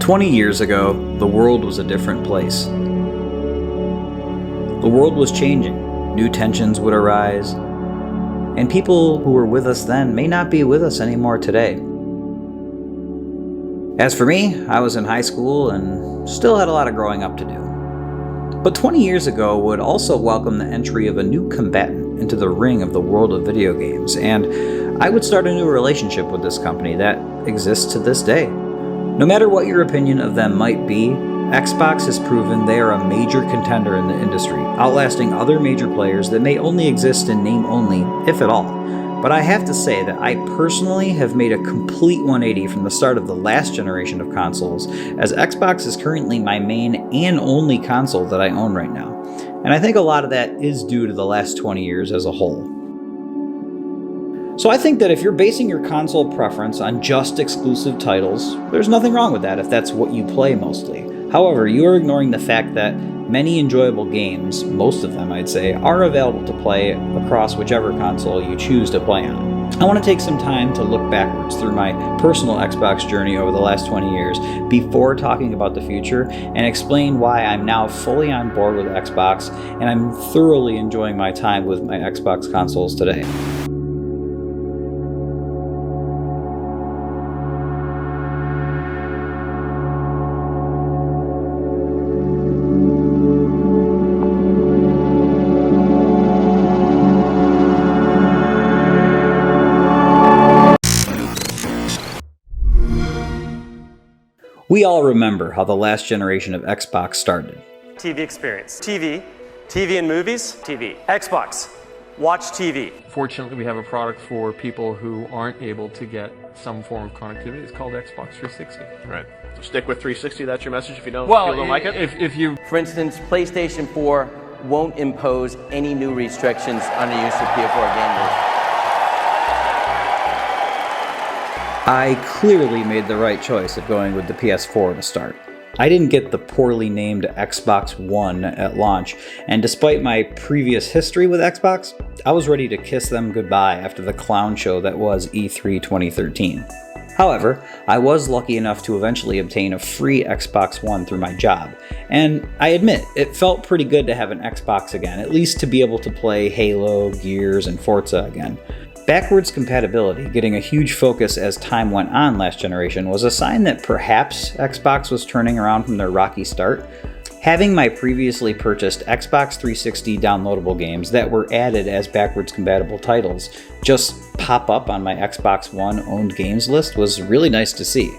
20 years ago, the world was a different place. The world was changing, new tensions would arise, and people who were with us then may not be with us anymore today. As for me, I was in high school and still had a lot of growing up to do. But 20 years ago would also welcome the entry of a new combatant into the ring of the world of video games, and I would start a new relationship with this company that exists to this day. No matter what your opinion of them might be, Xbox has proven they are a major contender in the industry, outlasting other major players that may only exist in name only, if at all. But I have to say that I personally have made a complete 180 from the start of the last generation of consoles, as Xbox is currently my main and only console that I own right now. And I think a lot of that is due to the last 20 years as a whole. So I think that if you're basing your console preference on just exclusive titles, there's nothing wrong with that if that's what you play mostly. However, you are ignoring the fact that many enjoyable games, most of them I'd say, are available to play across whichever console you choose to play on. I want to take some time to look backwards through my personal Xbox journey over the last 20 years before talking about the future and explain why I'm now fully on board with Xbox and I'm thoroughly enjoying my time with my Xbox consoles today. We all remember how the last generation of Xbox started. TV experience. TV and movies. TV. Xbox. Watch TV. Fortunately, we have a product for people who aren't able to get some form of connectivity. It's called Xbox 360. Right. So stick with 360. That's your message if you don't like it? If you... For instance, PlayStation 4 won't impose any new restrictions on the use of PS4 gamers. I clearly made the right choice of going with the PS4 to start. I didn't get the poorly named Xbox One at launch, and despite my previous history with Xbox, I was ready to kiss them goodbye after the clown show that was E3 2013. However, I was lucky enough to eventually obtain a free Xbox One through my job, and I admit, it felt pretty good to have an Xbox again, at least to be able to play Halo, Gears, and Forza again. Backwards compatibility, getting a huge focus as time went on last generation, was a sign that perhaps Xbox was turning around from their rocky start. Having my previously purchased Xbox 360 downloadable games that were added as backwards compatible titles just pop up on my Xbox One owned games list was really nice to see.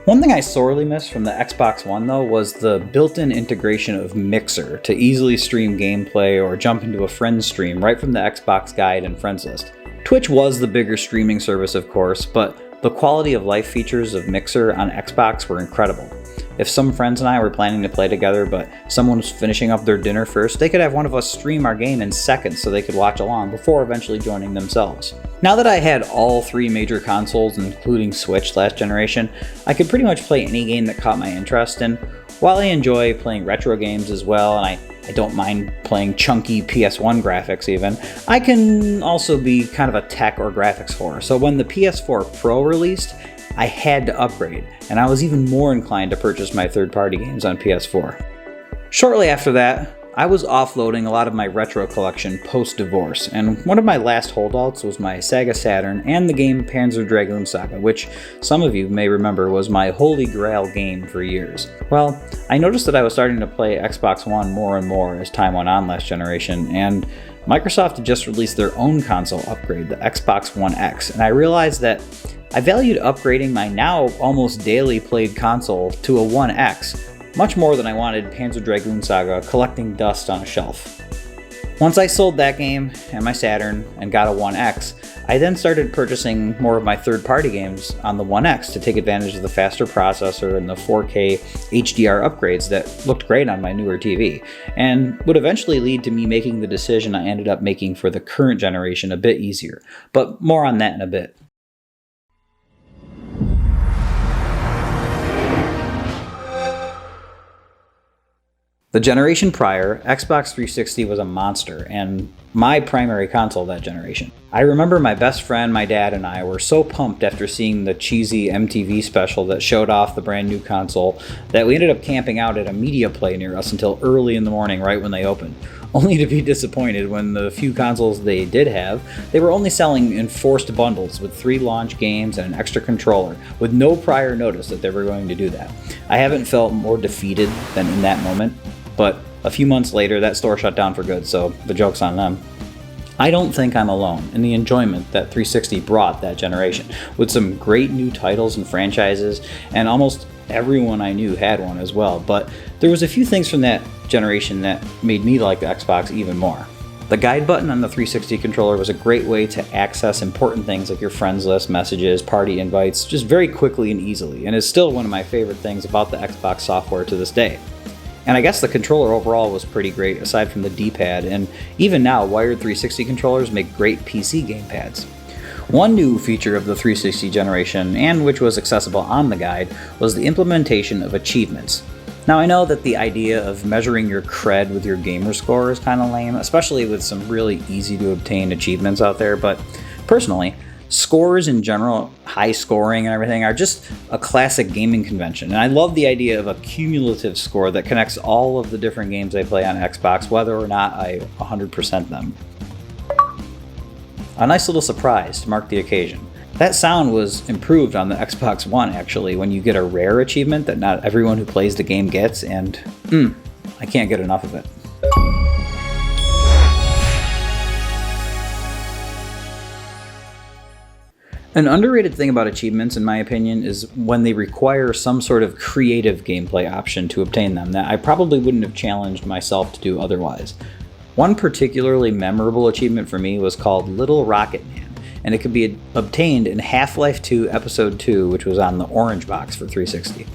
One thing I sorely missed from the Xbox One though was the built-in integration of Mixer to easily stream gameplay or jump into a friend's stream right from the Xbox guide and friends list. Twitch was the bigger streaming service, of course, but the quality of life features of Mixer on Xbox were incredible. If some friends and I were planning to play together, but someone was finishing up their dinner first, they could have one of us stream our game in seconds so they could watch along before eventually joining themselves. Now that I had all three major consoles, including Switch last generation, I could pretty much play any game that caught my interest, and while I enjoy playing retro games as well, and I don't mind playing chunky PS1 graphics even, I can also be kind of a tech or graphics whore. So when the PS4 Pro released, I had to upgrade, and I was even more inclined to purchase my third-party games on PS4. Shortly after that, I was offloading a lot of my retro collection post-divorce, and one of my last holdouts was my Sega Saturn and the game Panzer Dragoon Saga, which some of you may remember was my holy grail game for years. Well, I noticed that I was starting to play Xbox One more and more as time went on last generation, and Microsoft had just released their own console upgrade, the Xbox One X, and I realized that I valued upgrading my now almost daily played console to a One X much more than I wanted Panzer Dragoon Saga collecting dust on a shelf. Once I sold that game and my Saturn and got a One X, I then started purchasing more of my third-party games on the One X to take advantage of the faster processor and the 4K HDR upgrades that looked great on my newer TV, and would eventually lead to me making the decision I ended up making for the current generation a bit easier, but more on that in a bit. The generation prior, Xbox 360 was a monster, and my primary console that generation. I remember my best friend, my dad, and I were so pumped after seeing the cheesy MTV special that showed off the brand new console that we ended up camping out at a media play near us until early in the morning right when they opened, only to be disappointed when the few consoles they did have, they were only selling in forced bundles with 3 launch games and an extra controller, with no prior notice that they were going to do that. I haven't felt more defeated than in that moment, but a few months later that store shut down for good, so the joke's on them. I don't think I'm alone in the enjoyment that 360 brought that generation, with some great new titles and franchises, and almost everyone I knew had one as well, but there was a few things from that generation that made me like the Xbox even more. The guide button on the 360 controller was a great way to access important things like your friends list, messages, party invites, just very quickly and easily, and is still one of my favorite things about the Xbox software to this day. And I guess the controller overall was pretty great aside from the D-pad, and even now wired 360 controllers make great PC gamepads. One new feature of the 360 generation, and which was accessible on the guide, was the implementation of achievements. Now I know that the idea of measuring your cred with your gamer score is kind of lame, especially with some really easy to obtain achievements out there, but personally, scores in general, high scoring and everything, are just a classic gaming convention, and I love the idea of a cumulative score that connects all of the different games I play on Xbox, whether or not I 100% them. A nice little surprise to mark the occasion. That sound was improved on the Xbox One actually when you get a rare achievement that not everyone who plays the game gets, and I can't get enough of it. An underrated thing about achievements, in my opinion, is when they require some sort of creative gameplay option to obtain them that I probably wouldn't have challenged myself to do otherwise. One particularly memorable achievement for me was called Little Rocket Man, and it could be obtained in Half-Life 2 Episode 2, which was on the orange box for 360.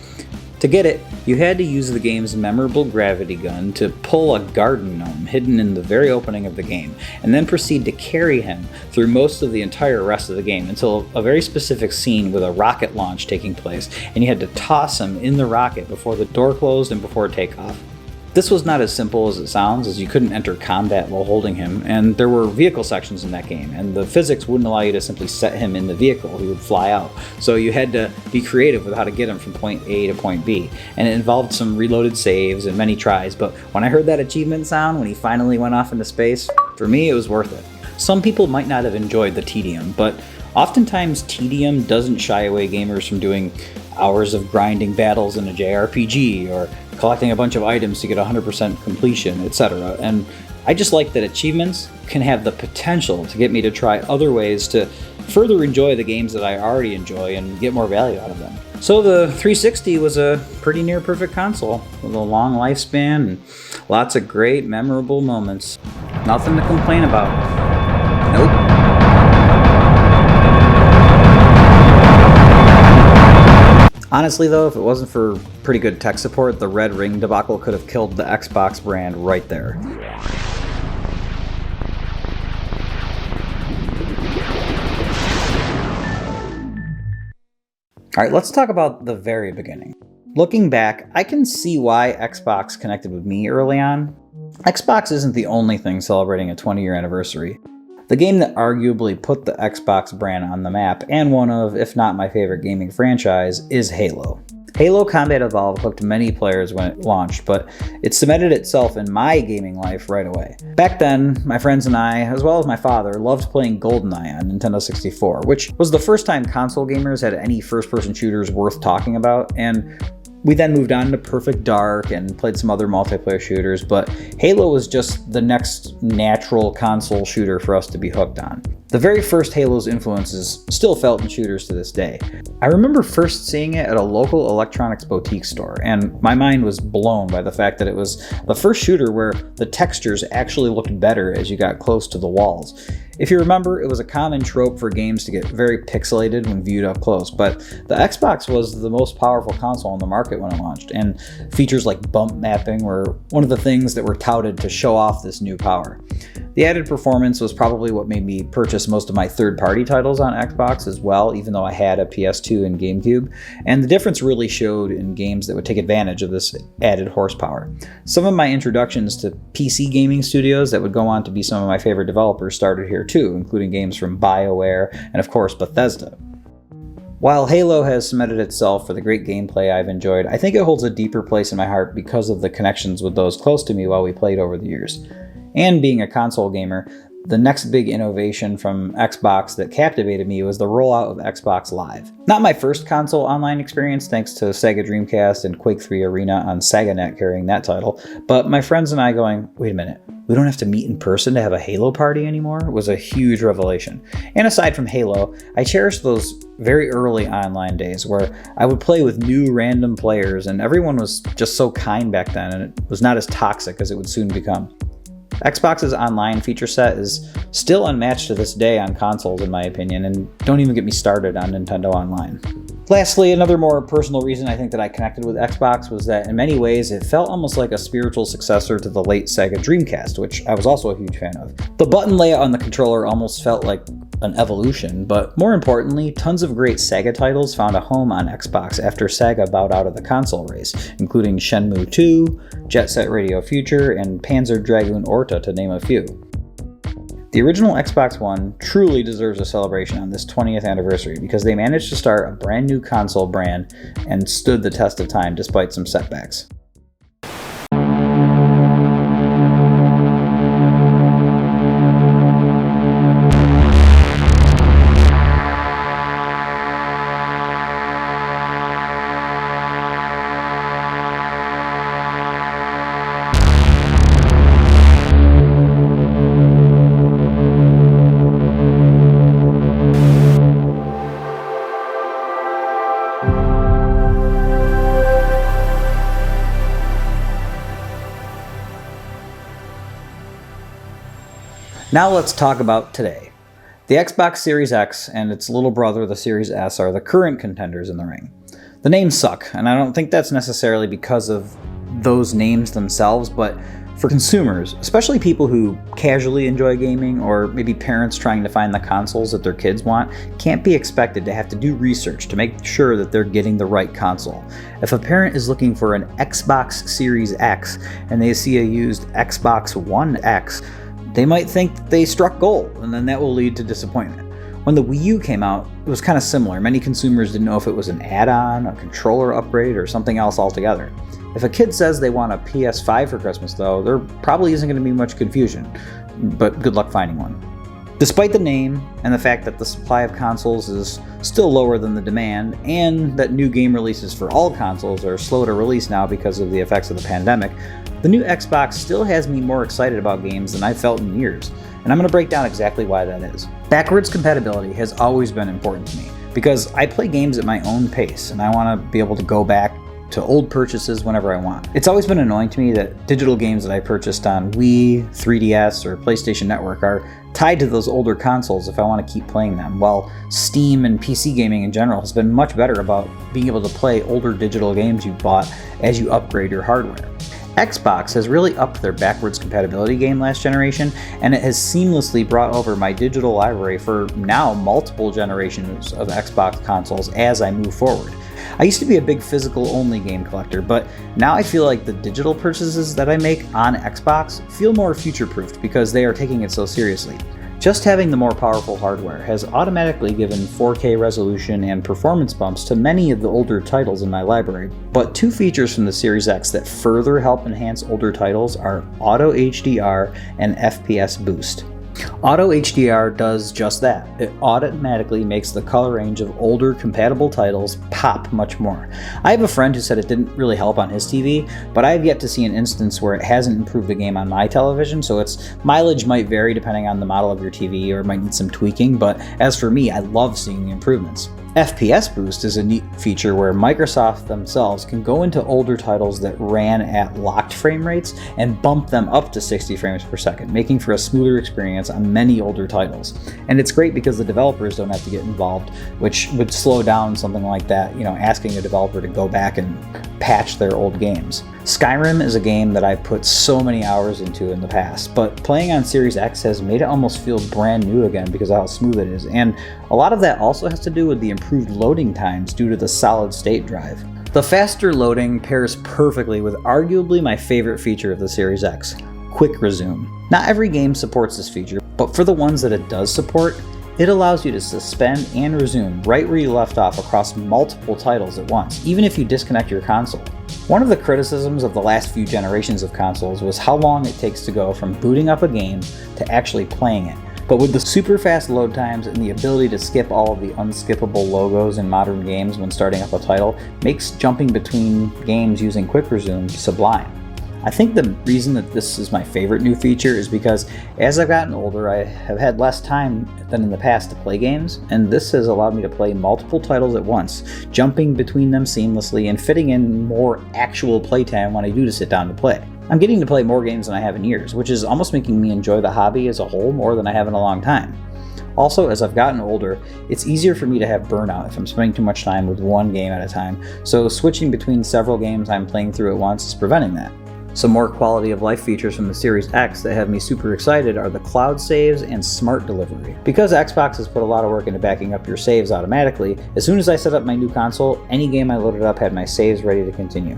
To get it, you had to use the game's memorable gravity gun to pull a garden gnome hidden in the very opening of the game, and then proceed to carry him through most of the entire rest of the game until a very specific scene with a rocket launch taking place, and you had to toss him in the rocket before the door closed and before takeoff. This was not as simple as it sounds, as you couldn't enter combat while holding him, and there were vehicle sections in that game, and the physics wouldn't allow you to simply set him in the vehicle, he would fly out. So you had to be creative with how to get him from point A to point B, and it involved some reloaded saves and many tries, but when I heard that achievement sound when he finally went off into space, for me it was worth it. Some people might not have enjoyed the tedium, but oftentimes tedium doesn't shy away gamers from doing hours of grinding battles in a JRPG, or collecting a bunch of items to get 100% completion, etc. And I just like that achievements can have the potential to get me to try other ways to further enjoy the games that I already enjoy and get more value out of them. So the 360 was a pretty near perfect console with a long lifespan and lots of great memorable moments. Nothing to complain about. Nope. Honestly though, if it wasn't for pretty good tech support, the Red Ring debacle could have killed the Xbox brand right there. Alright, let's talk about the very beginning. Looking back, I can see why Xbox connected with me early on. Xbox isn't the only thing celebrating a 20-year anniversary. The game that arguably put the Xbox brand on the map, and one of, if not my favorite gaming franchise, is Halo. Halo Combat Evolved hooked many players when it launched, but it cemented itself in my gaming life right away. Back then, my friends and I, as well as my father, loved playing GoldenEye on Nintendo 64, which was the first time console gamers had any first-person shooters worth talking about, and we then moved on to Perfect Dark and played some other multiplayer shooters, but Halo was just the next natural console shooter for us to be hooked on. The very first Halo's influences still felt in shooters to this day. I remember first seeing it at a local electronics boutique store, and my mind was blown by the fact that it was the first shooter where the textures actually looked better as you got close to the walls. If you remember, it was a common trope for games to get very pixelated when viewed up close, but the Xbox was the most powerful console on the market when it launched, and features like bump mapping were one of the things that were touted to show off this new power. The The added performance was probably what made me purchase most of my third-party titles on Xbox as well, even though I had a PS2 and GameCube, and the difference really showed in games that would take advantage of this added horsepower. Some of my introductions to PC gaming studios that would go on to be some of my favorite developers started here too, including games from BioWare and of course Bethesda. While Halo has cemented itself for the great gameplay I've enjoyed, I think it holds a deeper place in my heart because of the connections with those close to me while we played over the years. And being a console gamer, the next big innovation from Xbox that captivated me was the rollout of Xbox Live. Not my first console online experience thanks to Sega Dreamcast and Quake 3 Arena on SagaNet carrying that title, but my friends and I going, wait a minute, we don't have to meet in person to have a Halo party anymore, was a huge revelation. And aside from Halo, I cherish those very early online days where I would play with new random players and everyone was just so kind back then and it was not as toxic as it would soon become. Xbox's online feature set is still unmatched to this day on consoles in my opinion, and don't even get me started on Nintendo Online. Lastly, another more personal reason I think that I connected with Xbox was that in many ways it felt almost like a spiritual successor to the late Sega Dreamcast, which I was also a huge fan of. The button layout on the controller almost felt like an evolution, but more importantly, tons of great Sega titles found a home on Xbox after Sega bowed out of the console race, including Shenmue 2, Jet Set Radio Future, and Panzer Dragoon Orta to name a few. The original Xbox One truly deserves a celebration on this 20th anniversary because they managed to start a brand new console brand and stood the test of time despite some setbacks. Now let's talk about today. The Xbox Series X and its little brother, the Series S, are the current contenders in the ring. The names suck, and I don't think that's necessarily because of those names themselves, but for consumers, especially people who casually enjoy gaming or maybe parents trying to find the consoles that their kids want, can't be expected to have to do research to make sure that they're getting the right console. If a parent is looking for an Xbox Series X and they see a used Xbox One X, they might think that they struck gold, and then that will lead to disappointment. When the Wii U came out, it was kind of similar. Many consumers didn't know if it was an add-on, a controller upgrade, or something else altogether. If a kid says they want a PS5 for Christmas, though, there probably isn't going to be much confusion, but good luck finding one. Despite the name and the fact that the supply of consoles is still lower than the demand, and that new game releases for all consoles are slow to release now because of the effects of the pandemic, the new Xbox still has me more excited about games than I've felt in years, and I'm going to break down exactly why that is. Backwards compatibility has always been important to me, because I play games at my own pace, and I want to be able to go back to old purchases whenever I want. It's always been annoying to me that digital games that I purchased on Wii, 3DS, or PlayStation Network are tied to those older consoles if I want to keep playing them, while Steam and PC gaming in general has been much better about being able to play older digital games you bought as you upgrade your hardware. Xbox has really upped their backwards compatibility game last generation, and it has seamlessly brought over my digital library for now multiple generations of Xbox consoles as I move forward. I used to be a big physical-only game collector, but now I feel like the digital purchases that I make on Xbox feel more future-proofed because they are taking it so seriously. Just having the more powerful hardware has automatically given 4K resolution and performance bumps to many of the older titles in my library, but two features from the Series X that further help enhance older titles are Auto HDR and FPS Boost. Auto HDR does just that. It automatically makes the color range of older compatible titles pop much more. I have a friend who said it didn't really help on his TV, but I have yet to see an instance where it hasn't improved the game on my television, so its mileage might vary depending on the model of your TV or might need some tweaking, but as for me, I love seeing the improvements. FPS Boost is a neat feature where Microsoft themselves can go into older titles that ran at locked frame rates and bump them up to 60 frames per second, making for a smoother experience on many older titles. And it's great because the developers don't have to get involved, which would slow down something like that, asking a developer to go back and patch their old games. Skyrim is a game that I've put so many hours into in the past, but playing on Series X has made it almost feel brand new again because of how smooth it is, and a lot of that also has to do with the improved loading times due to the solid state drive. The faster loading pairs perfectly with arguably my favorite feature of the Series X, Quick Resume. Not every game supports this feature, but for the ones that it does support, it allows you to suspend and resume right where you left off across multiple titles at once, even if you disconnect your console. One of the criticisms of the last few generations of consoles was how long it takes to go from booting up a game to actually playing it. But with the super fast load times and the ability to skip all of the unskippable logos in modern games when starting up a title, makes jumping between games using Quick Resume sublime. I think the reason that this is my favorite new feature is because as I've gotten older, I have had less time than in the past to play games, and this has allowed me to play multiple titles at once, jumping between them seamlessly and fitting in more actual playtime when I do to sit down to play. I'm getting to play more games than I have in years, which is almost making me enjoy the hobby as a whole more than I have in a long time. Also, as I've gotten older, it's easier for me to have burnout if I'm spending too much time with one game at a time, so switching between several games I'm playing through at once is preventing that. Some more quality of life features from the Series X that have me super excited are the cloud saves and smart delivery. Because Xbox has put a lot of work into backing up your saves automatically, as soon as I set up my new console, any game I loaded up had my saves ready to continue.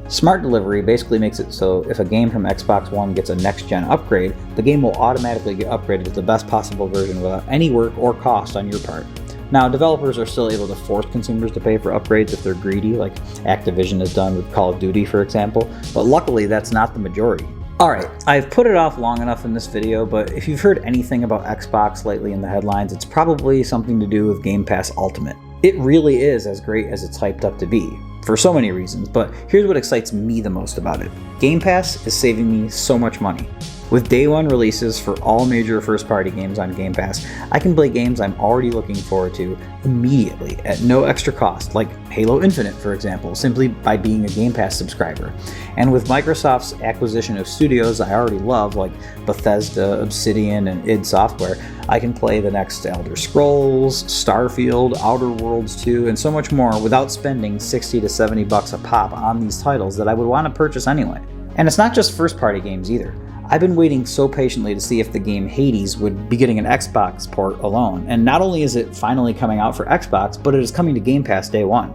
Smart delivery basically makes it so if a game from Xbox One gets a next-gen upgrade, the game will automatically get upgraded to the best possible version without any work or cost on your part. Now, developers are still able to force consumers to pay for upgrades if they're greedy, like Activision has done with Call of Duty, for example, but luckily that's not the majority. Alright, I've put it off long enough in this video, but if you've heard anything about Xbox lately in the headlines, it's probably something to do with Game Pass Ultimate. It really is as great as it's hyped up to be, for so many reasons, but here's what excites me the most about it. Game Pass is saving me so much money. With day one releases for all major first-party games on Game Pass, I can play games I'm already looking forward to immediately at no extra cost, like Halo Infinite, for example, simply by being a Game Pass subscriber. And with Microsoft's acquisition of studios I already love, like Bethesda, Obsidian, and id Software, I can play the next Elder Scrolls, Starfield, Outer Worlds 2, and so much more without spending $60 to $70 a pop on these titles that I would want to purchase anyway. And it's not just first-party games either. I've been waiting so patiently to see if the game Hades would be getting an Xbox port alone, and not only is it finally coming out for Xbox, but it is coming to Game Pass day one.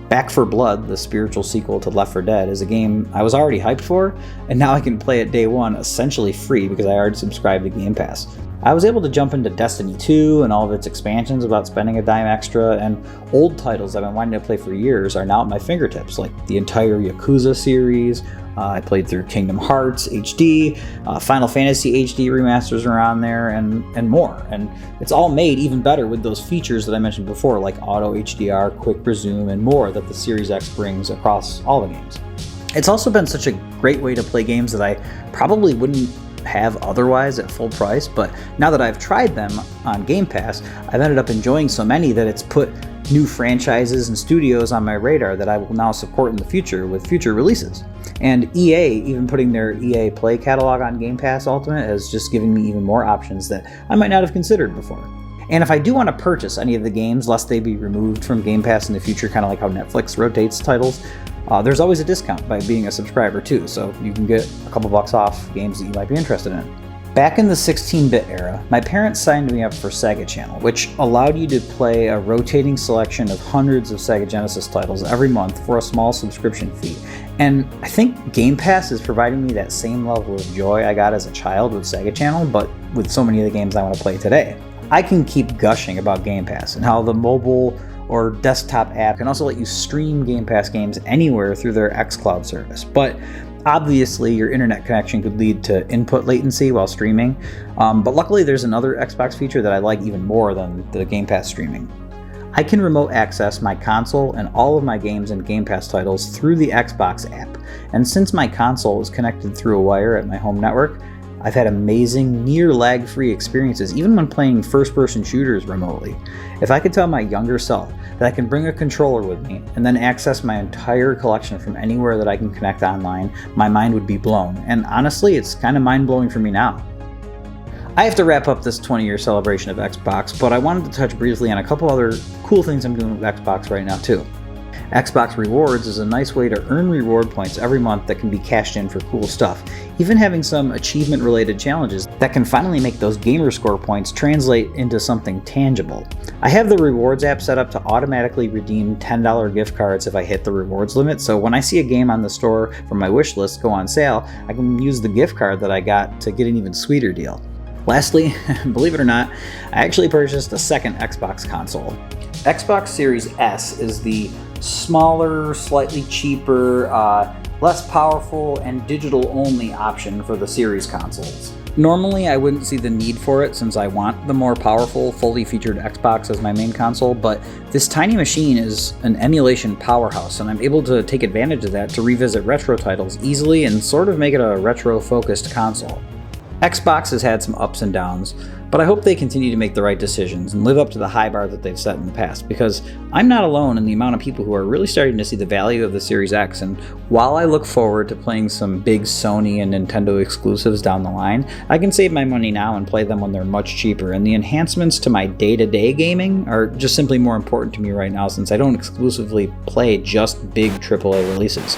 Back 4 Blood, the spiritual sequel to Left 4 Dead, is a game I was already hyped for, and now I can play it day one essentially free because I already subscribed to Game Pass. I was able to jump into Destiny 2 and all of its expansions without spending a dime extra, and old titles I've been wanting to play for years are now at my fingertips, like the entire Yakuza series. I played through Kingdom Hearts HD, Final Fantasy HD remasters are on there, and more. And it's all made even better with those features that I mentioned before, like Auto HDR, Quick Resume, and more that the Series X brings across all the games. It's also been such a great way to play games that I probably wouldn't have otherwise at full price, but now that I've tried them on Game Pass, I've ended up enjoying so many that it's put new franchises and studios on my radar that I will now support in the future with future releases. And EA, even putting their EA Play catalog on Game Pass Ultimate, has just given me even more options that I might not have considered before. And if I do want to purchase any of the games, lest they be removed from Game Pass in the future, kind of like how Netflix rotates titles, there's always a discount by being a subscriber too, so you can get a couple bucks off games that you might be interested in. Back in the 16-bit era, my parents signed me up for Sega Channel, which allowed you to play a rotating selection of hundreds of Sega Genesis titles every month for a small subscription fee. And I think Game Pass is providing me that same level of joy I got as a child with Sega Channel, but with so many of the games I want to play today. I can keep gushing about Game Pass and how the mobile or desktop app can also let you stream Game Pass games anywhere through their xCloud service. But obviously, your internet connection could lead to input latency while streaming, but luckily there's another Xbox feature that I like even more than the Game Pass streaming. I can remote access my console and all of my games and Game Pass titles through the Xbox app, and since my console is connected through a wire at my home network, I've had amazing, near lag-free experiences even when playing first-person shooters remotely. If I could tell my younger self that I can bring a controller with me and then access my entire collection from anywhere that I can connect online, my mind would be blown. And honestly, it's kind of mind-blowing for me now. I have to wrap up this 20-year celebration of Xbox, but I wanted to touch briefly on a couple other cool things I'm doing with Xbox right now too. Xbox Rewards is a nice way to earn reward points every month that can be cashed in for cool stuff, even having some achievement-related challenges that can finally make those gamer score points translate into something tangible. I have the Rewards app set up to automatically redeem $10 gift cards if I hit the rewards limit, so when I see a game on the store from my wish list go on sale, I can use the gift card that I got to get an even sweeter deal. Lastly, believe it or not, I actually purchased a second Xbox console. Xbox Series S is the smaller, slightly cheaper, less powerful, and digital-only option for the Series consoles. Normally, I wouldn't see the need for it since I want the more powerful, fully featured Xbox as my main console, but this tiny machine is an emulation powerhouse, and I'm able to take advantage of that to revisit retro titles easily and sort of make it a retro-focused console. Xbox has had some ups and downs, but I hope they continue to make the right decisions and live up to the high bar that they've set in the past, because I'm not alone in the amount of people who are really starting to see the value of the Series X, and while I look forward to playing some big Sony and Nintendo exclusives down the line, I can save my money now and play them when they're much cheaper, and the enhancements to my day-to-day gaming are just simply more important to me right now since I don't exclusively play just big AAA releases.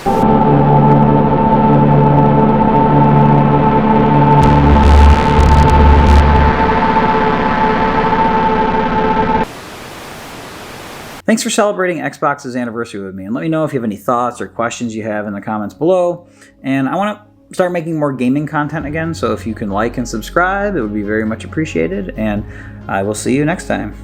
Thanks for celebrating Xbox's anniversary with me, and let me know if you have any thoughts or questions you have in the comments below. And I want to start making more gaming content again, so if you can like and subscribe, it would be very much appreciated, and I will see you next time.